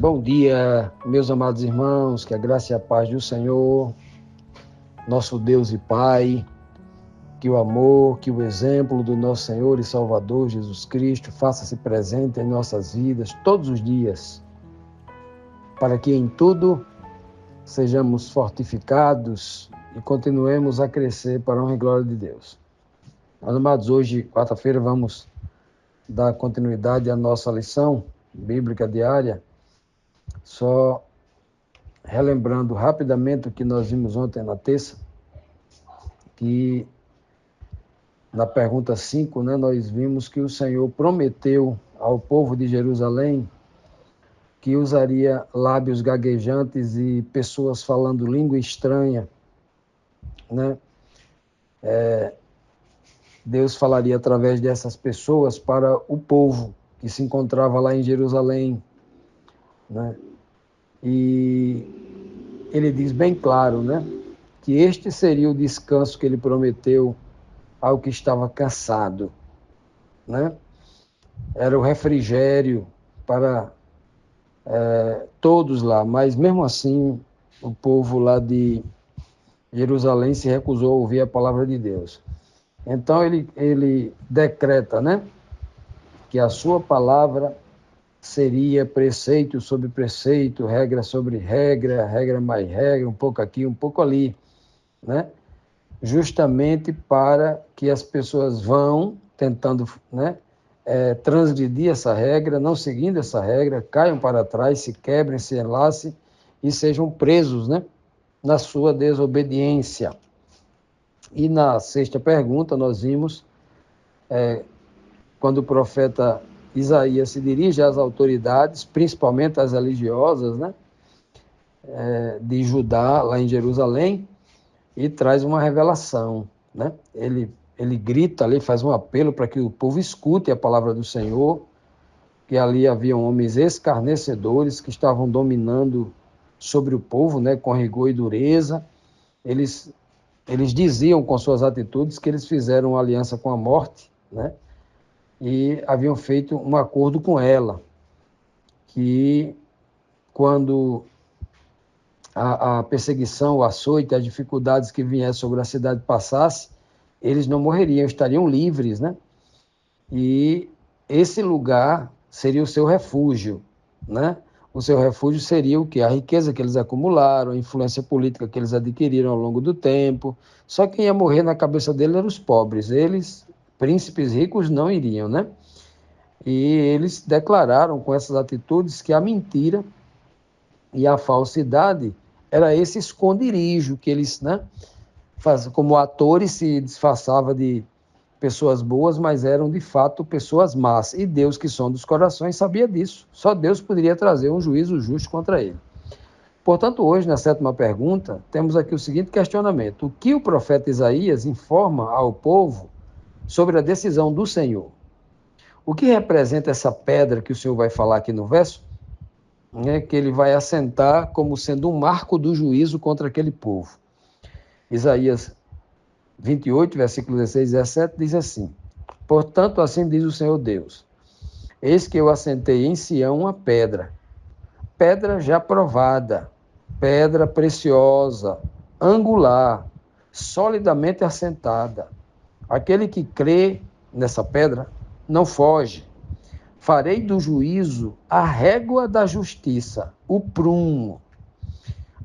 Bom dia, meus amados irmãos, que a graça e a paz do Senhor, nosso Deus e Pai, que o amor, que o exemplo do nosso Senhor e Salvador Jesus Cristo faça-se presente em nossas vidas todos os dias, para que em tudo sejamos fortificados e continuemos a crescer para a honra e glória de Deus. Meus amados, hoje, quarta-feira, vamos dar continuidade à nossa lição bíblica diária, só relembrando rapidamente o que nós vimos ontem na terça, que na pergunta 5, nós vimos que o Senhor prometeu ao povo de Jerusalém que usaria lábios gaguejantes e pessoas falando língua estranha, Deus falaria através dessas pessoas para o povo que se encontrava lá em Jerusalém, E ele diz bem claro, que este seria o descanso que ele prometeu ao que estava cansado, Era o refrigério para todos lá, mas mesmo assim o povo lá de Jerusalém se recusou a ouvir a palavra de Deus. Então ele decreta, que a sua palavra seria preceito sobre preceito, regra sobre regra, regra mais regra, um pouco aqui, um pouco ali, Justamente para que as pessoas vão tentando, transgredir essa regra, não seguindo essa regra, caiam para trás, se quebrem, se enlacem e sejam presos, na sua desobediência. E na sexta pergunta nós vimos, quando o profeta Isaías se dirige às autoridades, principalmente às religiosas, de Judá, lá em Jerusalém, e traz uma revelação, Ele grita ali, faz um apelo para que o povo escute a palavra do Senhor, que ali haviam homens escarnecedores que estavam dominando sobre o povo, com rigor e dureza. Eles diziam com suas atitudes que eles fizeram uma aliança com a morte, e haviam feito um acordo com ela, que quando a perseguição, o açoite, as dificuldades que viessem sobre a cidade passasse, eles não morreriam, estariam livres, E esse lugar seria o seu refúgio, O seu refúgio seria o quê? A riqueza que eles acumularam, a influência política que eles adquiriram ao longo do tempo. Só quem ia morrer na cabeça deles eram os pobres. Eles, príncipes ricos, não iriam, E eles declararam com essas atitudes que a mentira e a falsidade era esse esconderijo que eles, como atores se disfarçavam de pessoas boas, mas eram de fato pessoas más. E Deus, que sonda os corações, sabia disso. Só Deus poderia trazer um juízo justo contra ele. Portanto, hoje, na sétima pergunta, temos aqui o seguinte questionamento: o que o profeta Isaías informa ao povo sobre a decisão do Senhor? O que representa essa pedra que o Senhor vai falar aqui no verso? Que ele vai assentar como sendo um marco do juízo contra aquele povo. Isaías 28, versículos 16 e 17, diz assim: portanto, assim diz o Senhor Deus: eis que eu assentei em Sião uma pedra, pedra já provada, pedra preciosa, angular, solidamente assentada. Aquele que crê nessa pedra não foge. Farei do juízo a régua da justiça, o prumo.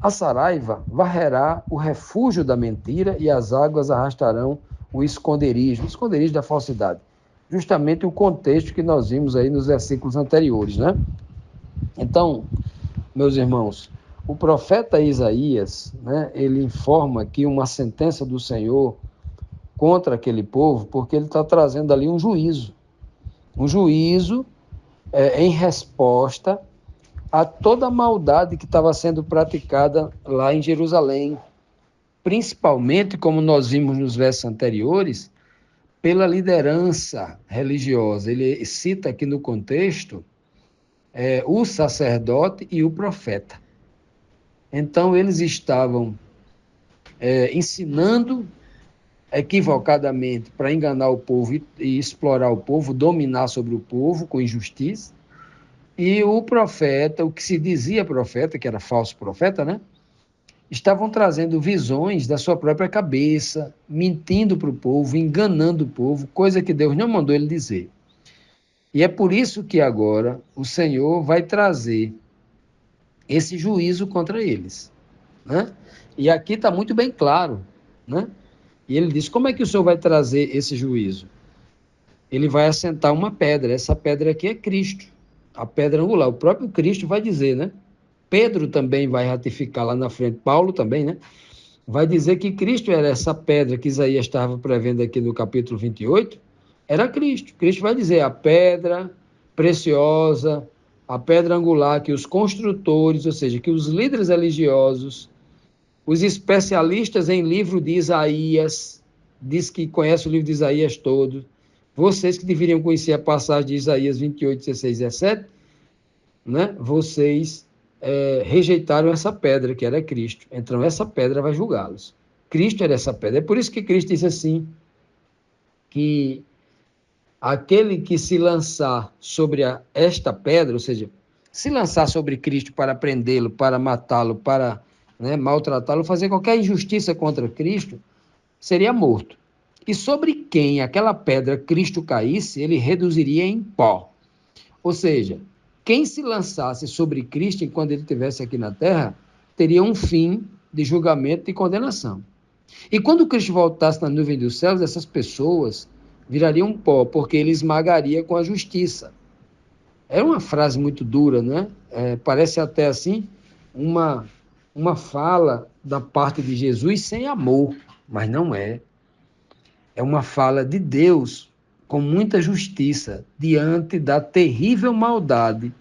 A saraiva varrerá o refúgio da mentira e as águas arrastarão o esconderijo da falsidade. Justamente o contexto que nós vimos aí nos versículos anteriores, Então, meus irmãos, o profeta Isaías, ele informa aqui uma sentença do Senhor contra aquele povo, porque ele está trazendo ali um juízo em resposta a toda a maldade que estava sendo praticada lá em Jerusalém, principalmente, como nós vimos nos versos anteriores, pela liderança religiosa. Ele cita aqui no contexto o sacerdote e o profeta. Então, eles estavam ensinando equivocadamente para enganar o povo e explorar o povo, dominar sobre o povo com injustiça, E o profeta, o que se dizia profeta, que era falso profeta, né? Estavam trazendo visões da sua própria cabeça, mentindo para o povo, enganando o povo, coisa que Deus não mandou ele dizer. E é por isso que agora o Senhor vai trazer esse juízo contra eles, né? E aqui está muito bem claro, né? E ele diz: como é que o Senhor vai trazer esse juízo? Ele vai assentar uma pedra. Essa pedra aqui é Cristo, a pedra angular. O próprio Cristo vai dizer, né? Pedro também vai ratificar lá na frente, Paulo também, né? Vai dizer que Cristo era essa pedra que Isaías estava prevendo aqui no capítulo 28, era Cristo. Cristo vai dizer: a pedra preciosa, a pedra angular que os construtores, ou seja, que os líderes religiosos, os especialistas em livro de Isaías, diz que conhece o livro de Isaías todo, vocês que deveriam conhecer a passagem de Isaías 28, 16 e 17, né? Vocês rejeitaram essa pedra, que era Cristo. Então, essa pedra vai julgá-los. Cristo era essa pedra. É por isso que Cristo disse assim, que aquele que se lançar sobre esta pedra, ou seja, se lançar sobre Cristo para prendê-lo, para matá-lo, para, né, maltratá-lo, fazer qualquer injustiça contra Cristo, seria morto. E sobre quem aquela pedra Cristo caísse, ele reduziria em pó. Ou seja, quem se lançasse sobre Cristo enquanto ele estivesse aqui na terra, teria um fim de julgamento e condenação. E quando Cristo voltasse na nuvem dos céus, essas pessoas virariam pó, porque ele esmagaria com a justiça. É uma frase muito dura, né? Parece até assim uma fala da parte de Jesus sem amor, mas não é. É uma fala de Deus com muita justiça diante da terrível maldade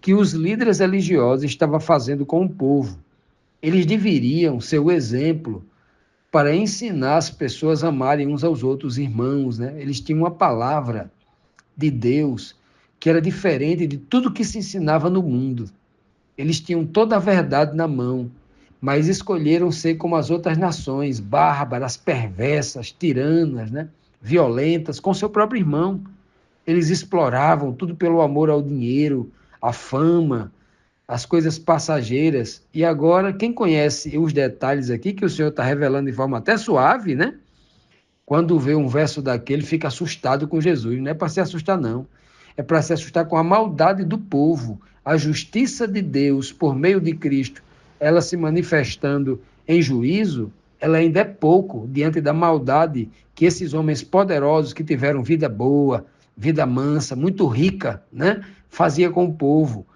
que os líderes religiosos estavam fazendo com o povo. Eles deveriam ser o exemplo para ensinar as pessoas a amarem uns aos outros, irmãos, né? Eles tinham uma palavra de Deus que era diferente de tudo que se ensinava no mundo. Eles tinham toda a verdade na mão, mas escolheram ser como as outras nações, bárbaras, perversas, tiranas, né? Violentas, com seu próprio irmão. Eles exploravam tudo pelo amor ao dinheiro, à fama, as coisas passageiras. E agora, quem conhece os detalhes aqui, que o Senhor está revelando de forma até suave, né? Quando vê um verso daquele, fica assustado com Jesus. Não é para se assustar, não. É para se assustar com a maldade do povo. A justiça de Deus, por meio de Cristo, ela se manifestando em juízo, ela ainda é pouco diante da maldade que esses homens poderosos que tiveram vida boa, vida mansa, muito rica, né? Fazia com o povo.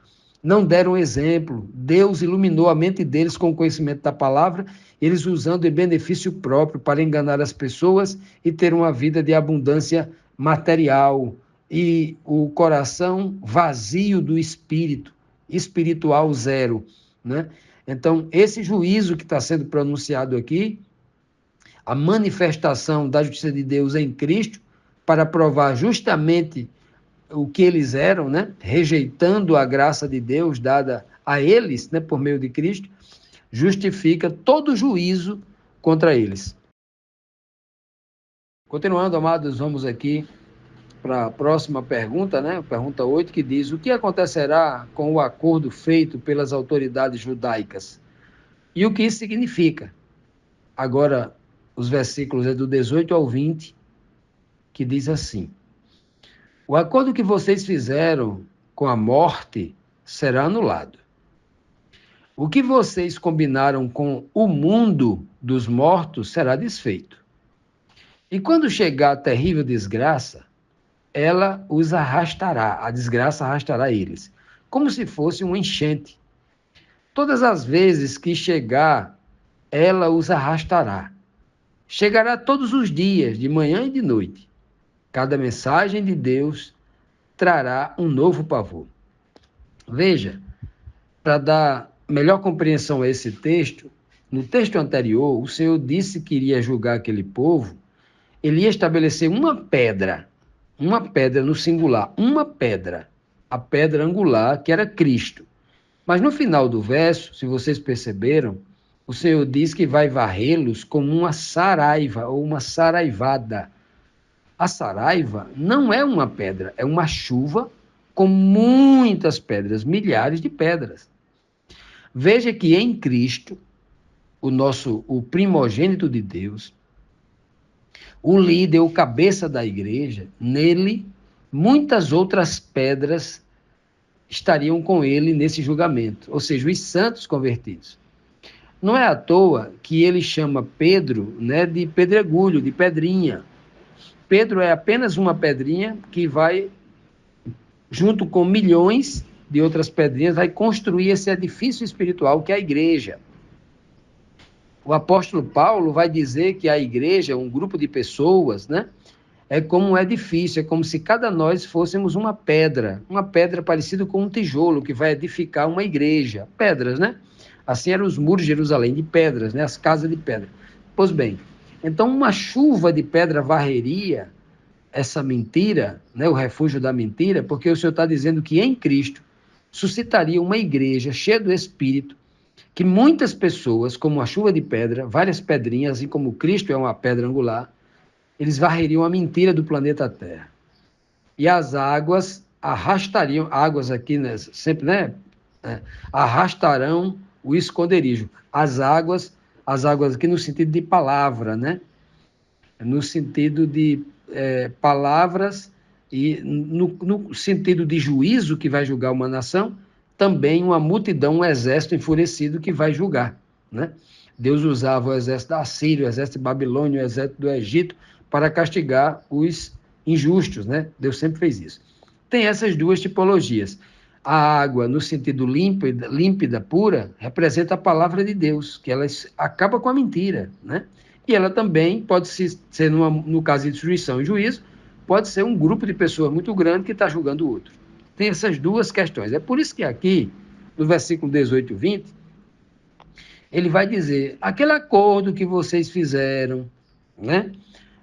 Não deram exemplo. Deus iluminou a mente deles com o conhecimento da palavra, eles usando em benefício próprio para enganar as pessoas e ter uma vida de abundância material e o coração vazio do espírito, espiritual zero, né? Então, esse juízo que está sendo pronunciado aqui, a manifestação da justiça de Deus em Cristo, para provar justamente o que eles eram, né? Rejeitando a graça de Deus dada a eles, né? Por meio de Cristo, justifica todo juízo contra eles. Continuando, amados, vamos aqui para a próxima pergunta, né? Pergunta 8, que diz: o que acontecerá com o acordo feito pelas autoridades judaicas? E o que isso significa? Agora, os versículos é do 18 ao 20, que diz assim: o acordo que vocês fizeram com a morte será anulado. O que vocês combinaram com o mundo dos mortos será desfeito. E quando chegar a terrível desgraça, ela os arrastará, a desgraça arrastará eles, como se fosse uma enchente. Todas as vezes que chegar, ela os arrastará. Chegará todos os dias, de manhã e de noite. Cada mensagem de Deus trará um novo pavor. Veja, para dar melhor compreensão a esse texto, no texto anterior, o Senhor disse que iria julgar aquele povo, ele ia estabelecer uma pedra no singular, uma pedra, a pedra angular, que era Cristo. Mas no final do verso, se vocês perceberam, o Senhor diz que vai varrê-los como uma saraiva ou uma saraivada. A saraiva não é uma pedra, é uma chuva com muitas pedras, milhares de pedras. Veja que em Cristo, o primogênito de Deus, o líder, o cabeça da igreja, nele, muitas outras pedras estariam com ele nesse julgamento, ou seja, os santos convertidos. Não é à toa que ele chama Pedro, né, de pedregulho, de pedrinha. Pedro é apenas uma pedrinha que vai, junto com milhões de outras pedrinhas, vai construir esse edifício espiritual que é a igreja. O apóstolo Paulo vai dizer que a igreja, um grupo de pessoas, né, é como um edifício, é como se cada nós fôssemos uma pedra parecida com um tijolo que vai edificar uma igreja. Pedras, né? Assim eram os muros de Jerusalém, de pedras, né? As casas de pedra. Pois bem, então uma chuva de pedra varreria essa mentira, né? O refúgio da mentira, porque o Senhor está dizendo que em Cristo suscitaria uma igreja cheia do Espírito, que muitas pessoas, como a chuva de pedra, várias pedrinhas, assim como Cristo é uma pedra angular, eles varreriam a mentira do planeta Terra. E as águas arrastariam, águas aqui, né, sempre, né, arrastarão o esconderijo. As águas aqui no sentido de palavra, né, no sentido de palavras e no sentido de juízo que vai julgar uma nação, também uma multidão, um exército enfurecido que vai julgar, né? Deus usava o exército da Síria, o exército de Babilônia, o exército do Egito, para castigar os injustos, né? Deus sempre fez isso. Tem essas duas tipologias. A água, no sentido límpida, pura, representa a palavra de Deus, que ela acaba com a mentira, né? E ela também pode ser, no caso de destruição e juízo, pode ser um grupo de pessoas muito grande que está julgando o outro. Tem essas duas questões. É por isso que aqui, no versículo 18 e 20, ele vai dizer, aquele acordo que vocês fizeram, né?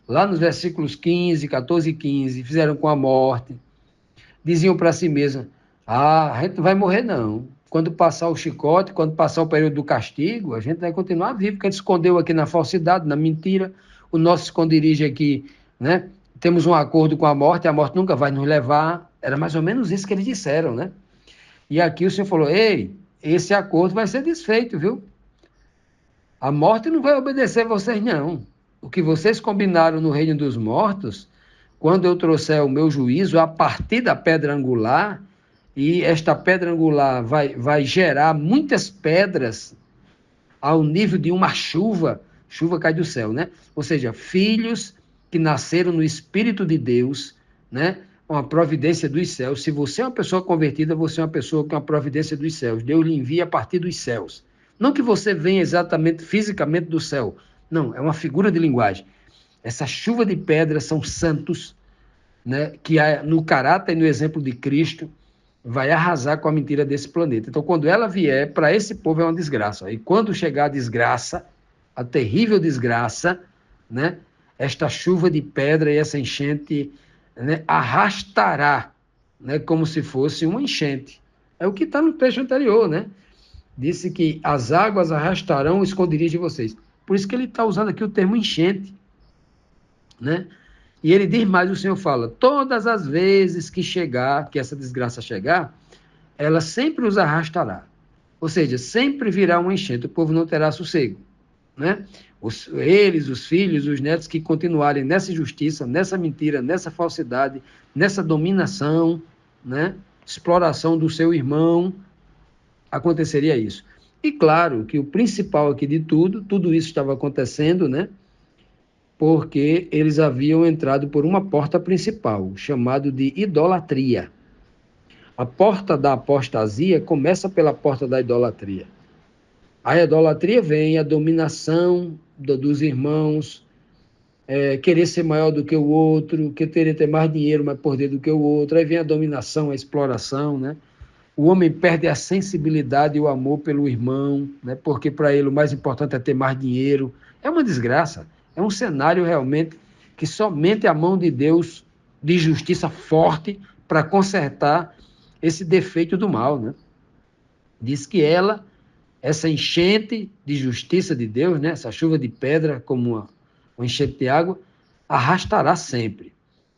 Lá nos versículos 15, 14 e 15, fizeram com a morte, diziam para si mesmos, a gente não vai morrer não. Quando passar o chicote, quando passar o período do castigo, a gente vai continuar vivo, porque a gente escondeu aqui na falsidade, na mentira, o nosso esconderijo aqui, né? Temos um acordo com a morte nunca vai nos levar. Era mais ou menos isso que eles disseram, né? E aqui o Senhor falou, ei, esse acordo vai ser desfeito, viu? A morte não vai obedecer vocês, não. O que vocês combinaram no reino dos mortos, quando eu trouxer o meu juízo a partir da pedra angular, e esta pedra angular vai gerar muitas pedras ao nível de uma chuva cai do céu, né? Ou seja, filhos que nasceram no Espírito de Deus, né? Uma providência dos céus. Se você é uma pessoa convertida, você é uma pessoa com a providência dos céus. Deus lhe envia a partir dos céus. Não que você venha exatamente, fisicamente do céu. Não, é uma figura de linguagem. Essa chuva de pedras são santos, né, que no caráter e no exemplo de Cristo vai arrasar com a mentira desse planeta. Então, quando ela vier, para esse povo é uma desgraça. E quando chegar a desgraça, a terrível desgraça, né, esta chuva de pedra e essa enchente, né, arrastará, né, como se fosse uma enchente. É o que está no texto anterior, né? Disse que as águas arrastarão o esconderijo de vocês. Por isso que ele está usando aqui o termo enchente, né? E ele diz mais, o Senhor fala, todas as vezes que essa desgraça chegar, ela sempre os arrastará. Ou seja, sempre virá uma enchente, o povo não terá sossego, né? Os filhos, os netos que continuarem nessa injustiça, nessa mentira, nessa falsidade, nessa dominação, né? Exploração do seu irmão, aconteceria isso. E claro que o principal aqui de tudo isso estava acontecendo, né? Porque eles haviam entrado por uma porta principal, chamado de idolatria. A porta da apostasia começa pela porta da idolatria. A idolatria vem a dominação dos irmãos, querer ser maior do que o outro, querer ter mais dinheiro, mais poder do que o outro. Aí vem a dominação, a exploração, né? O homem perde a sensibilidade e o amor pelo irmão, né? Porque para ele o mais importante é ter mais dinheiro. É uma desgraça. É um cenário realmente que somente a mão de Deus, de justiça forte, para consertar esse defeito do mal, né? Diz que essa enchente de justiça de Deus, né? Essa chuva de pedra, como uma enchente de água, arrastará sempre.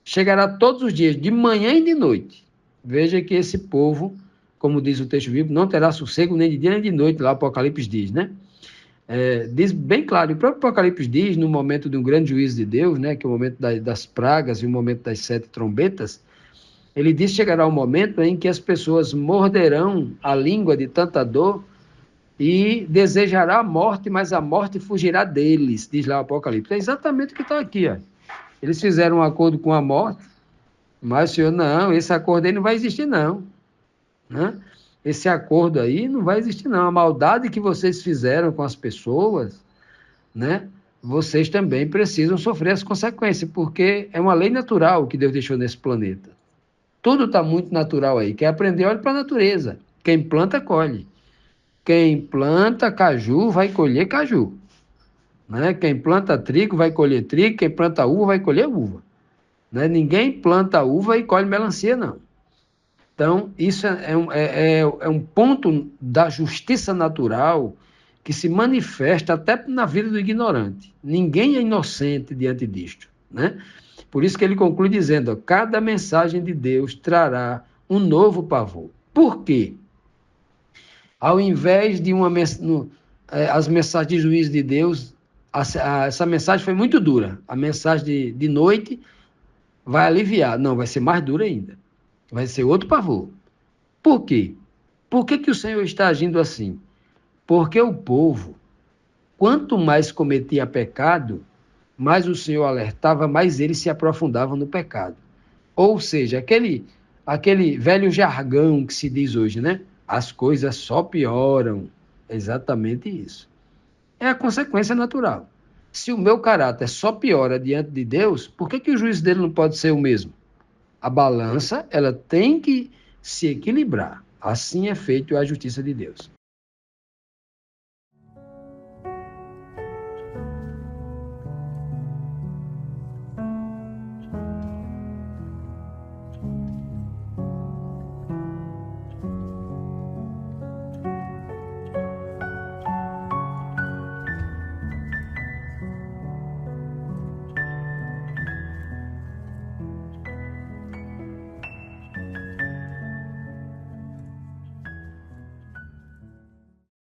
Chegará todos os dias, de manhã e de noite. Veja que esse povo, como diz o texto bíblico, não terá sossego nem de dia nem de noite, lá o Apocalipse diz, né? Diz bem claro, o próprio Apocalipse diz, no momento de um grande juízo de Deus, né, que é o momento das pragas e o momento das 7 trombetas, ele diz que chegará um momento em que as pessoas morderão a língua de tanta dor e desejará a morte, mas a morte fugirá deles, diz lá o Apocalipse. É exatamente o que está aqui, ó. Eles fizeram um acordo com a morte, mas o Senhor, não, esse acordo aí não vai existir, não. Né? Esse acordo aí não vai existir, não. A maldade que vocês fizeram com as pessoas, né? Vocês também precisam sofrer as consequências, porque é uma lei natural que Deus deixou nesse planeta. Tudo está muito natural aí. Quer aprender, olha para a natureza. Quem planta, colhe. Quem planta caju, vai colher caju. Né? Quem planta trigo, vai colher trigo. Quem planta uva, vai colher uva. Né? Ninguém planta uva e colhe melancia, não. Então, isso é um ponto da justiça natural que se manifesta até na vida do ignorante. Ninguém é inocente diante disto, né? Por isso que ele conclui dizendo, ó, cada mensagem de Deus trará um novo pavor. Por quê? Ao invés de as mensagens de juízo de Deus, essa mensagem foi muito dura. A mensagem de noite vai aliviar. Não, vai ser mais dura ainda. Vai ser outro pavor. Por quê? Por que o Senhor está agindo assim? Porque o povo, quanto mais cometia pecado, mais o Senhor alertava, mais eles se aprofundavam no pecado. Ou seja, aquele velho jargão que se diz hoje, né? As coisas só pioram. É exatamente isso. É a consequência natural. Se o meu caráter só piora diante de Deus, por que o juízo dele não pode ser o mesmo? A balança, ela tem que se equilibrar. Assim é feito a justiça de Deus.